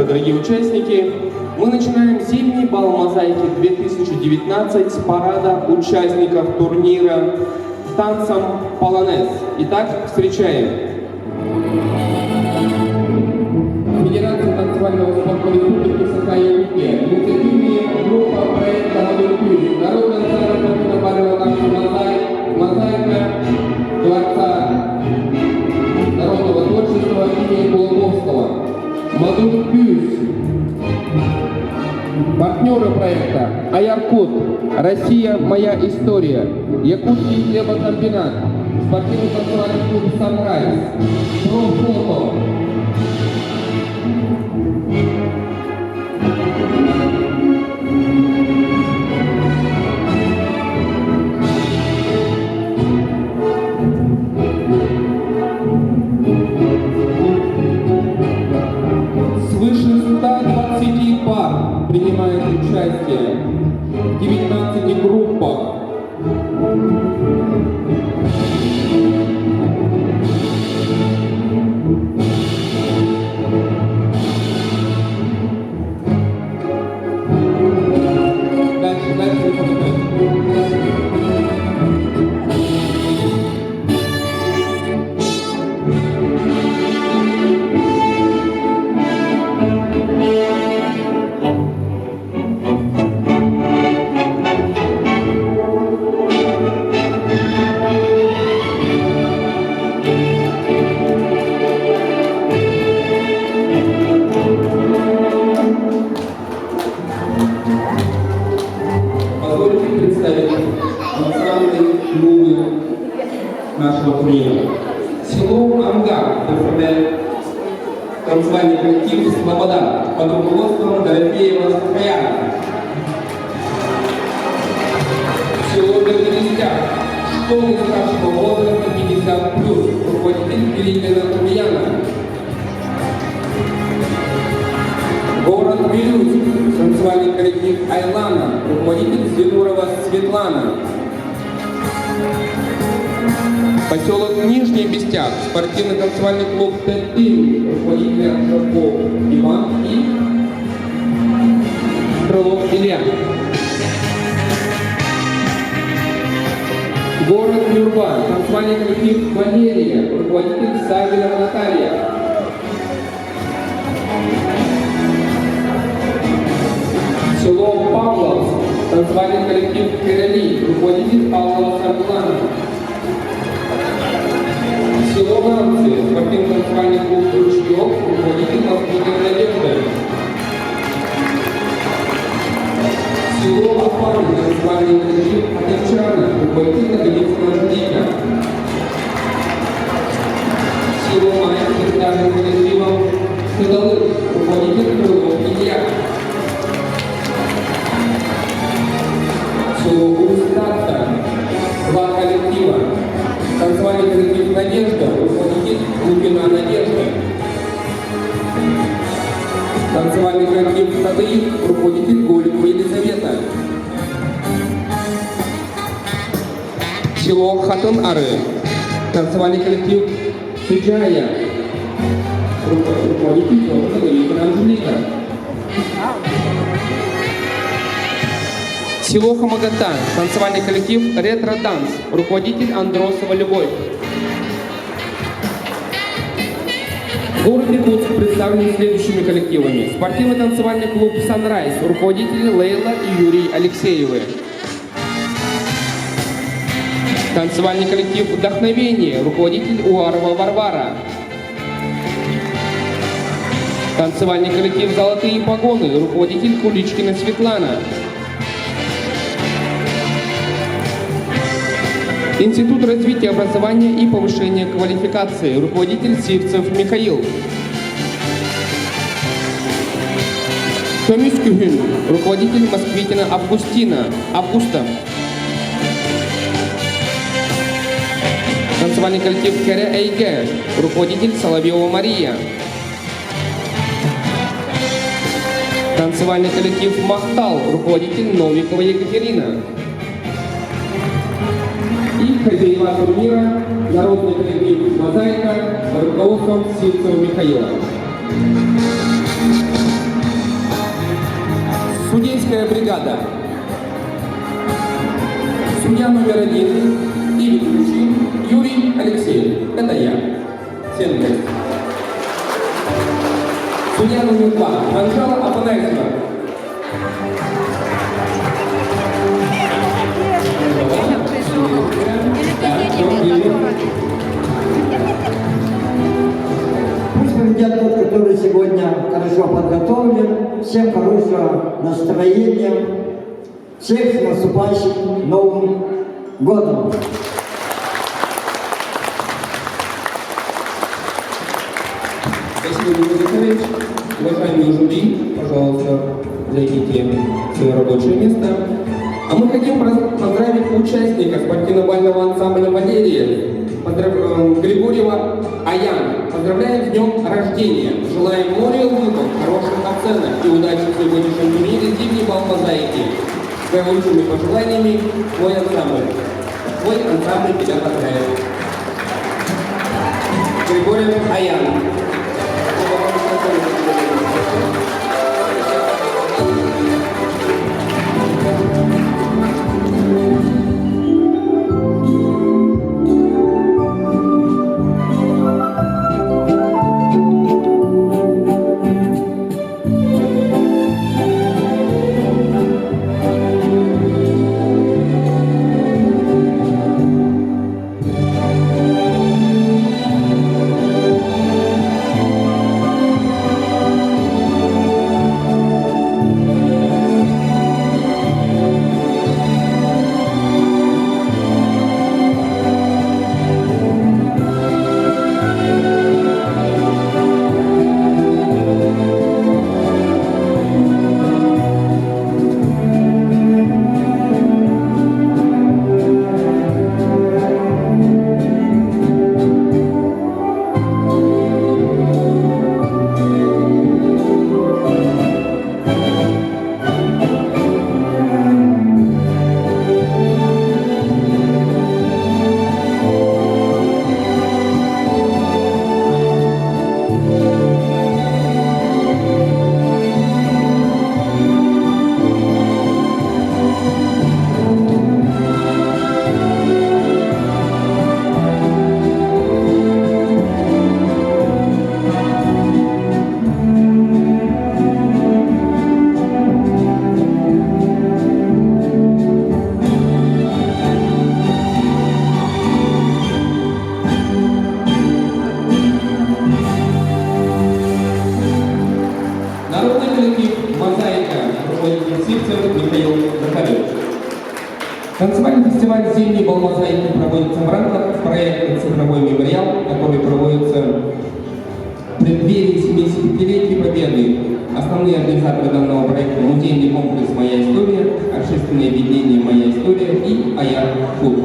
дорогие участники! Мы начинаем зимний бал мозаики 2019 с парада участников турнира танцем полонез. Итак, встречаем! Федерация танцевального спорта Республики Саха-Якутия. Инициативная группа проекта «Модуль+». Народная ансамбль балета «Мозаика» Дворца народного творчества имени Кулаковского. «Модуль+». Партнеры проекта: Аяркут, Россия моя история, Якутский хлебокомбинат, спортивный танцевальный клуб «Санрайз», Промфото. Свыше 120 пар принимает участие в 19 группах. Нашего турнира. Село Ангар представляет танцевальный коллектив «Слобода» под руководством Дорофеева Сахаяна. Село Бердянистяк, школы старшего возраста 50+, руководитель Великина Тумияна. Город Вилюйск, танцевальный коллектив «Айлана», руководитель Зинурова Светлана. Поселок Нижний Бестяк, спортивный танцевальный клуб «Т-Тим», руководитель Жаков Иван и Крылов Илья. Город Нюрба, танцевальный коллектив «Валерия», руководитель Савина Наталья. Село Павловск, танцевальный коллектив «Кирилли», руководитель Павлова Сарплана. Село Ганцы, спортивный танцевальный клуб «Ручьев», руководитель Москвы Надежды. Село Апан, танцевальный коллектив «Одинчана», руководитель Наконецкого Жулика. Село Майя, танцевальным коллективом «Садовых», руководитель Крылов Илья. Село Устата, два коллектива. Танцевальный коллектив «Надежда», руководитель Лукина Надежда. Танцевальный коллектив «Садыик», руководитель Голикова Елизавета. Село Хатын-Ары, танцевальный коллектив «Суджая», руководитель Лукина Анжелика. Село Хамагата, танцевальный коллектив «Ретро-данс», руководитель Андросова Любовь. Город Якутск представлен следующими коллективами: спортивный танцевальный клуб «Санрайз», руководители Лейла и Юрий Алексеевы. Танцевальный коллектив «Вдохновение», руководитель Уарова Варвара. Танцевальный коллектив «Золотые погоны», руководитель Куличкина Светлана. Институт развития образования и повышения квалификации, руководитель Сивцев Михаил. Томискюхин, руководитель Москвитина Августа. Танцевальный коллектив Кере Эйге, руководитель Соловьева Мария. Танцевальный коллектив Махтал, руководитель Новикова Екатерина. И хозяева турнира народный коллектив «Мозаика» под руководством Сивцева Михаила. Олимпийская бригада. Судья номер 1 и ведущий Юрий Алексеев. Это я. Всем здрасте. Судья номер 2 Анжела Афанасьева. Пусть победят тот, который сегодня хорошо подготовлен. Всем хорошего настроения. Всех с наступающим Новым годом! Спасибо, Дмитрий Николаевич. Уважаемые жюри, пожалуйста, займите свое рабочее место. А мы хотим поздравить участника спортивно-бального ансамбля «Валерия» Григорьева Аян. Поздравляем с днем рождения. Желаем море улыбок, хороших оценок и удачи в сегодняшнем турнире «Зимний бал мозаики». С наилучшими пожеланиями твой ансамбль. Твой ансамбль тебя поздравляет. Григорьев Аян. Народный коллектив «Мозаика», руководитель секции Михаил Захарович. Танцевальный фестиваль «Зимний бал мозаики» проводится в рамках проекта «Цифровой мемориал», который проводится в преддверии 75-летия Победы. Основные организаторы данного проекта — музейный комплекс «Моя история», общественное объединение «Моя история» и «Аяр Фуд».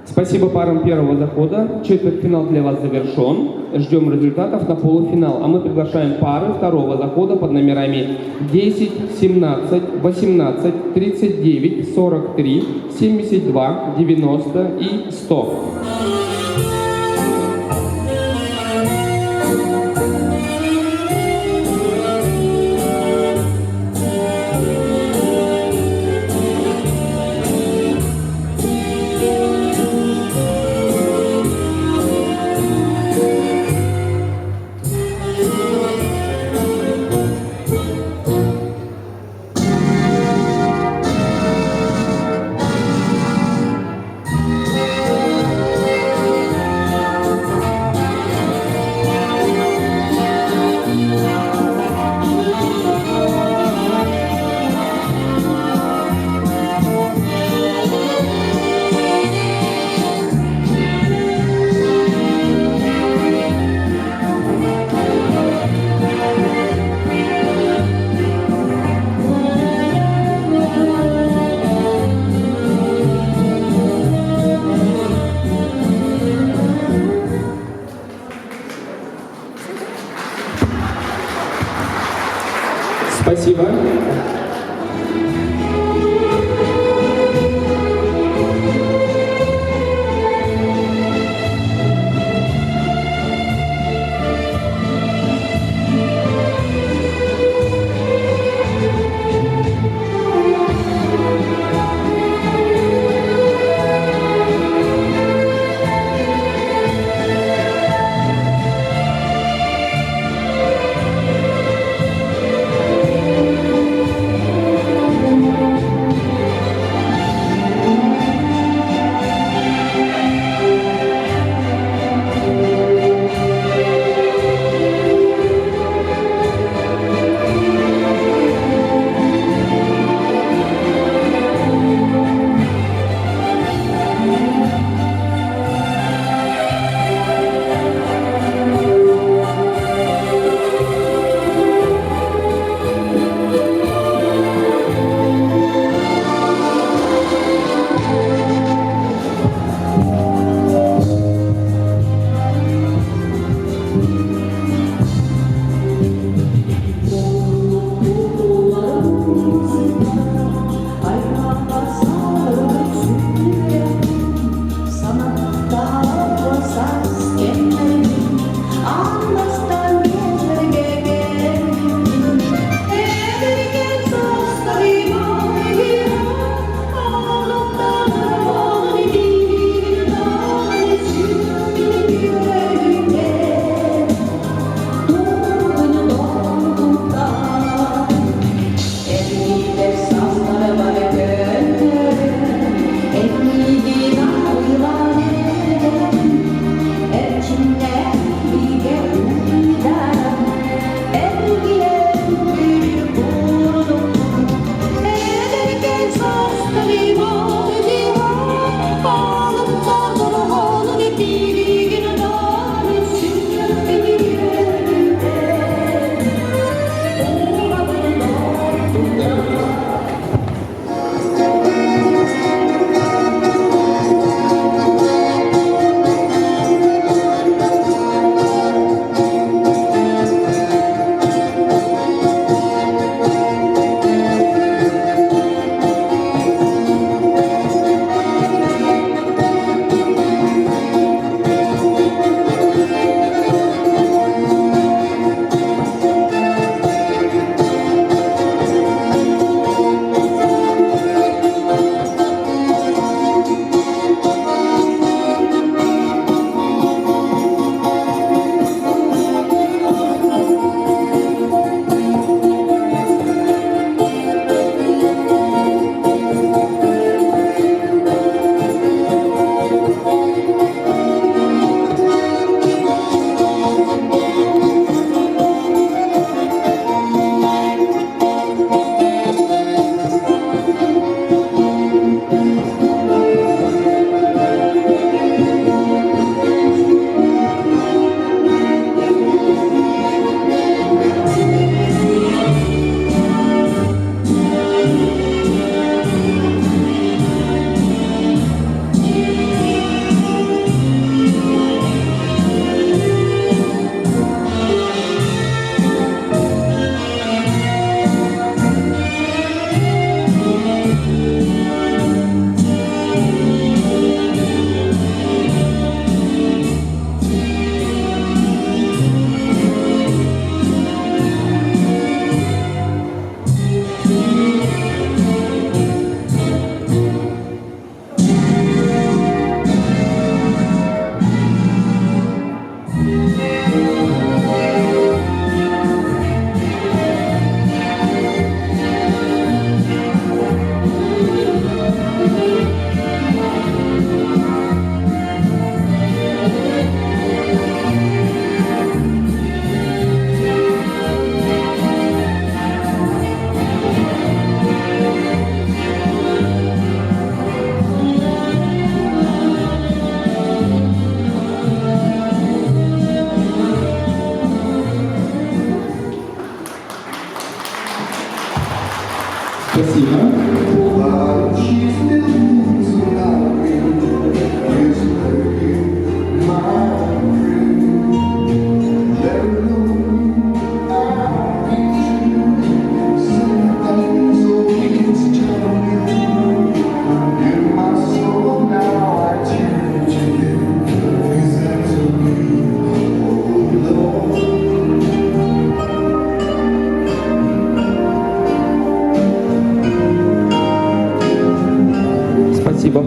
Спасибо парам первого захода. Четвертьфинал для вас завершен. Ждем результатов на полуфинал. А мы приглашаем пары второго захода под номерами 10, 17, 18, 39, 43, 72, 90 и 100. Спасибо.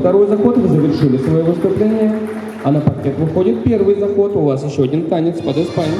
второй заход, вы завершили свое выступление. А на паркет выходит первый заход. У вас еще один танец под Испанию.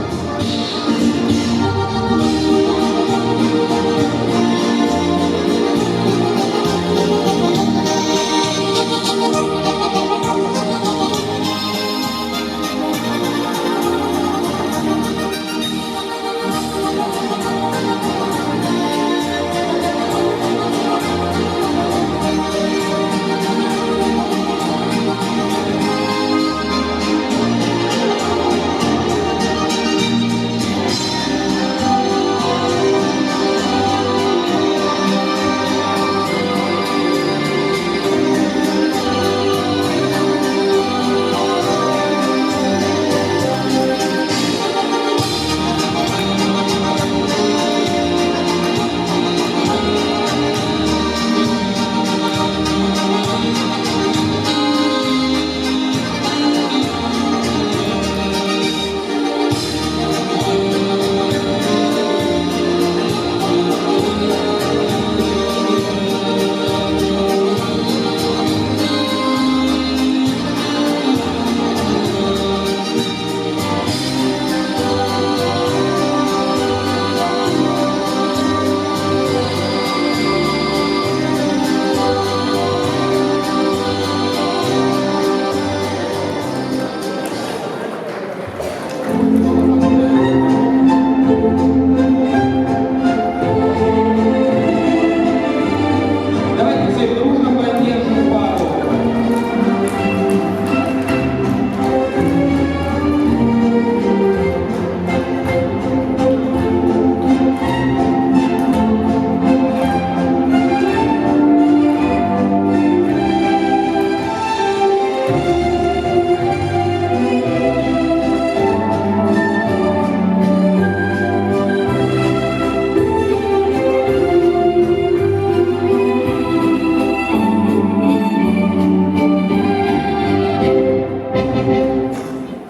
Давайте все дружно поддержим пару.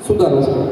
Сюда ручку.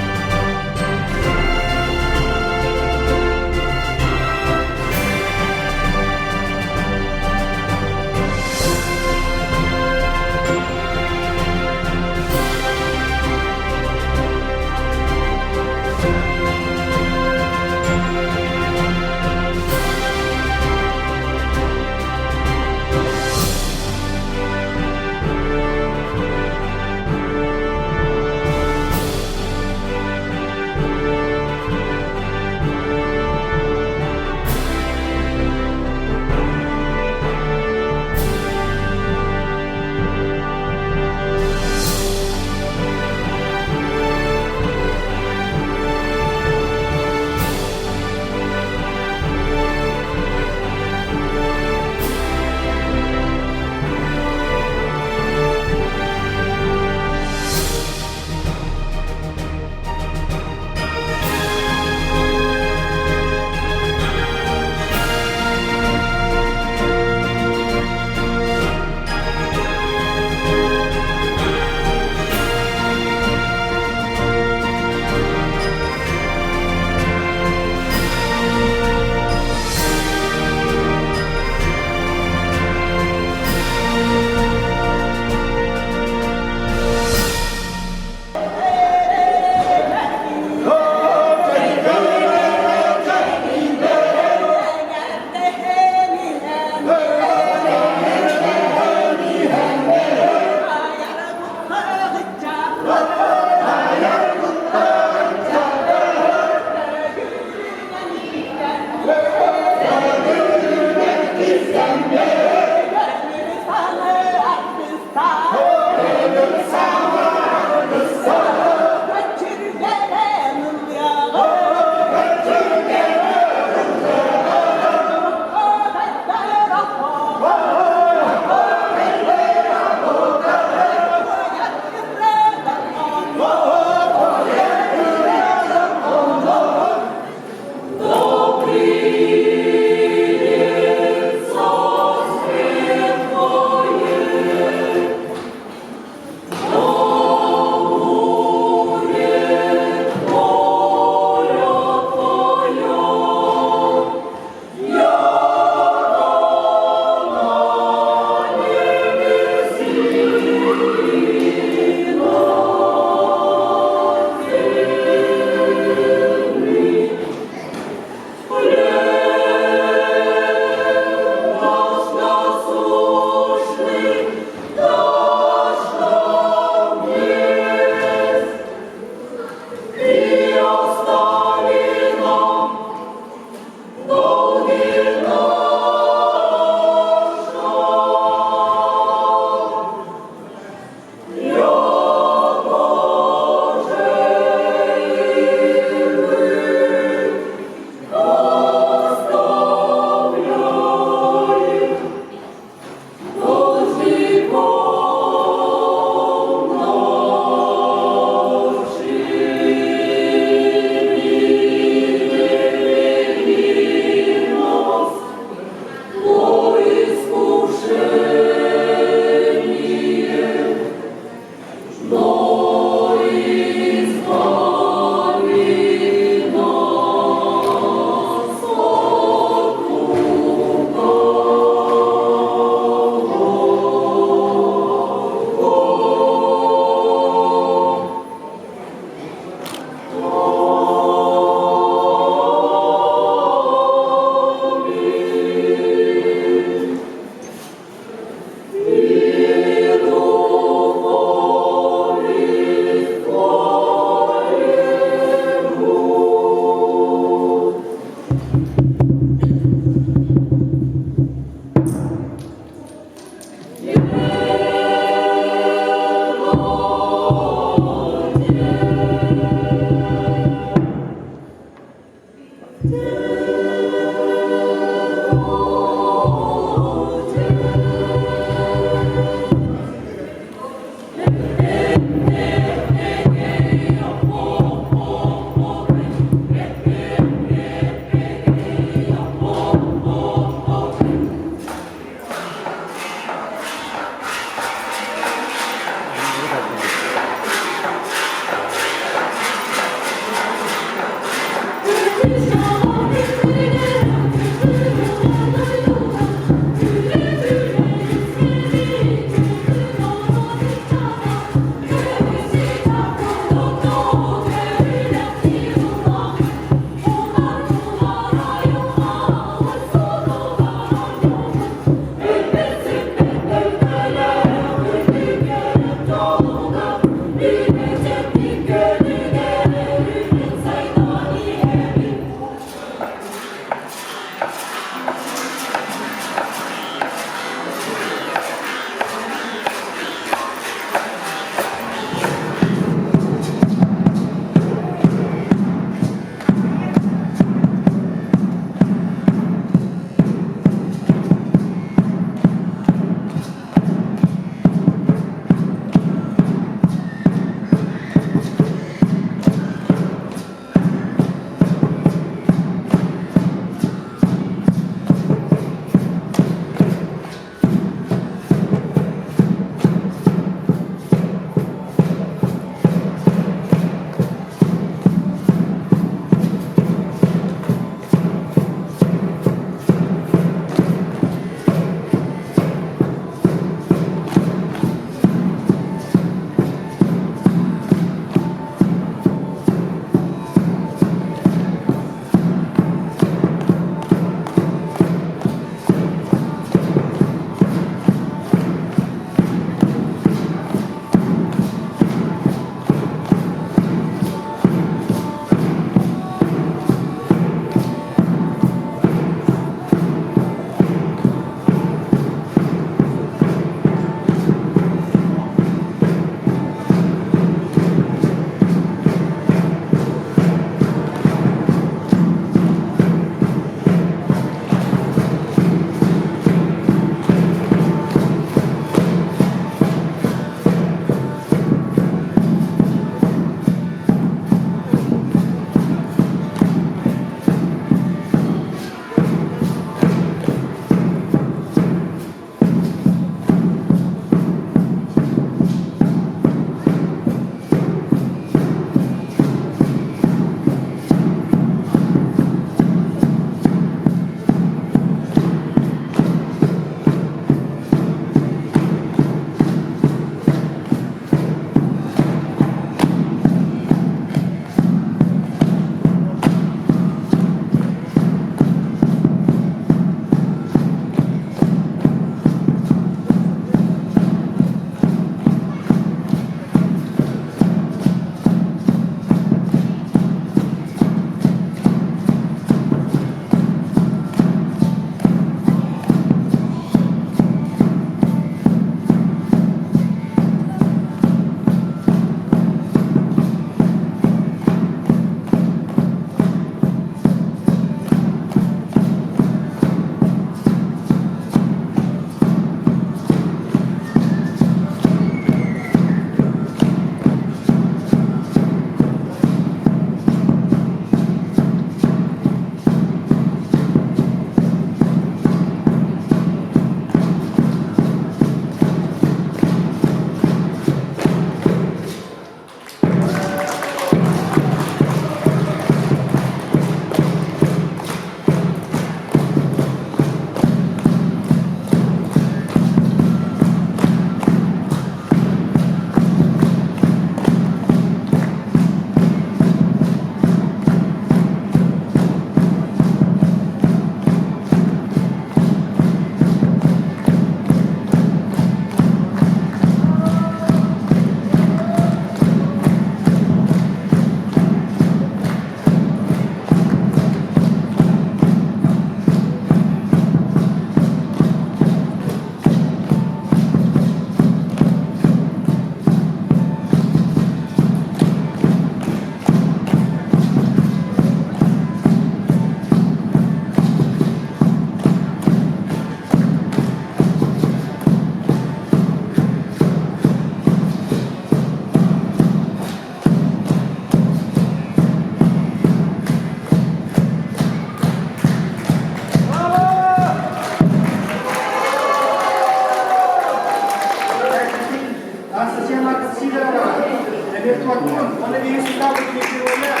bir bakın, ona bir İstanbul getiriyorlar.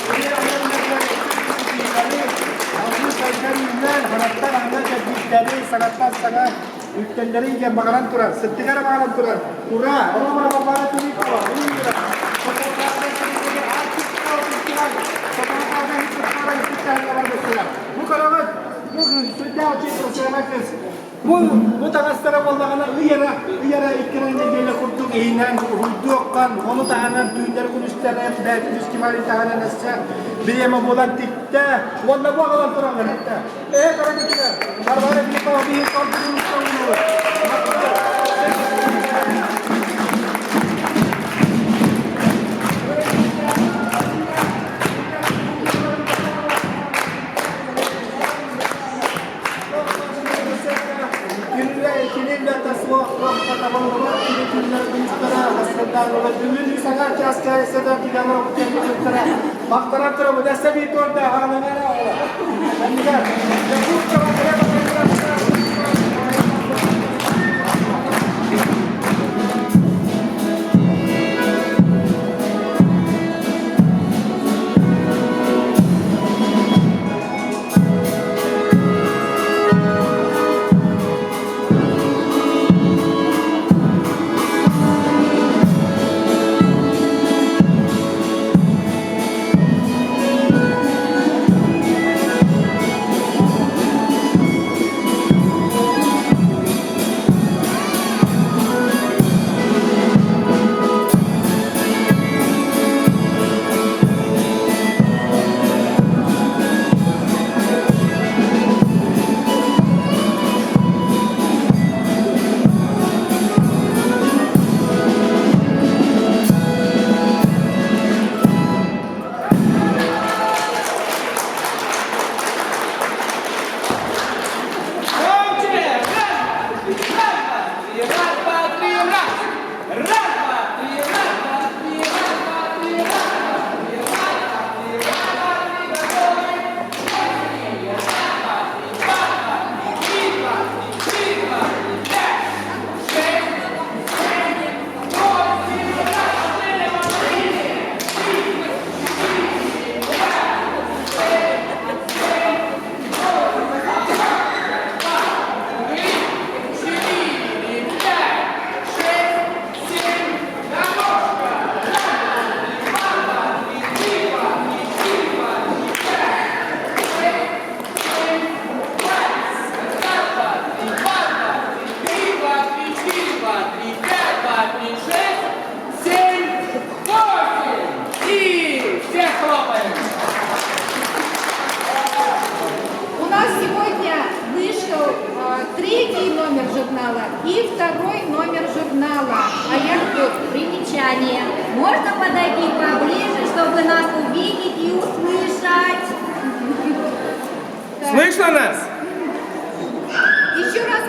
Oraya alanlardan eksiklikleri, altın sayılarından, sanattan anlayacak güçleri, sanattan sana ülkelerince bağlan duran, sıttıkara bağlan duran. Ura, ona bana tüyük var, iyi bir. Bu kadar sudah cipta bu tangaslara bollagana iyara ikirende gele kurtuk inan hudukkan onu tahanan tüyler kunuşlara belki düşkimalin tahanan assa birema bolan titta walla bu alan turangan hatta kara kita barbara bir kawdi kontinus kawulu третий номер журнала и второй номер журнала. А я тут примечание. Можно подойти поближе, чтобы нас увидеть и услышать? Слышно нас? Еще раз